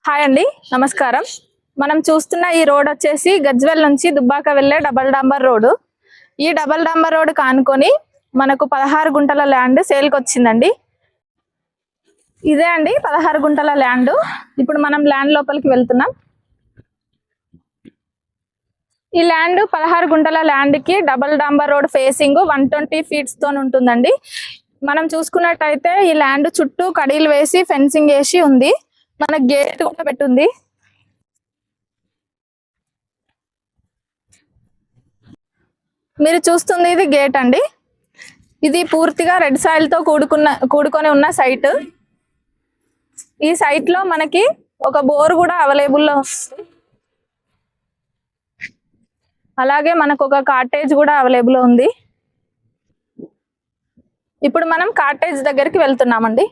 Hi అండి, నమస్కారం. మనం చూస్తున్న ఈ రోడ్ వచ్చేసి గజ్వెల్ నుంచి దుబ్బాక వెళ్ళే డబల్ డాంబర్ రోడ్. ఈ డబల్ డాంబర్ రోడ్ కానుకొని మనకు 16 గుంటల ల్యాండ్ సేల్కి వచ్చిందండి. ఇదే అండి 16 గుంటల ల్యాండ్. ఇప్పుడు మనం ల్యాండ్ లోపలికి వెళ్తున్నాం. ఈ ల్యాండ్ 16 గుంటల ల్యాండ్ కి డబల్ డాంబర్ రోడ్ ఫేసింగ్ 120 ఫీట్స్ తో ఉంటుందండి. మనం చూసుకున్నట్టయితే ఈ ల్యాండ్ చుట్టూ కడీలు వేసి ఫెన్సింగ్ వేసి ఉంది. మనకు గేట్ కూడా పెట్టుంది. మీరు చూస్తుంది ఇది గేట్ అండి. ఇది పూర్తిగా రెడ్ సాయిల్ తో కూడుకొని ఉన్న సైట్. ఈ సైట్ లో మనకి ఒక బోర్ కూడా అవైలబుల్లో ఉంది. అలాగే మనకు ఒక కాటేజ్ కూడా అవైలబుల్ ఉంది. ఇప్పుడు మనం కాటేజ్ దగ్గరికి వెళ్తున్నామండి.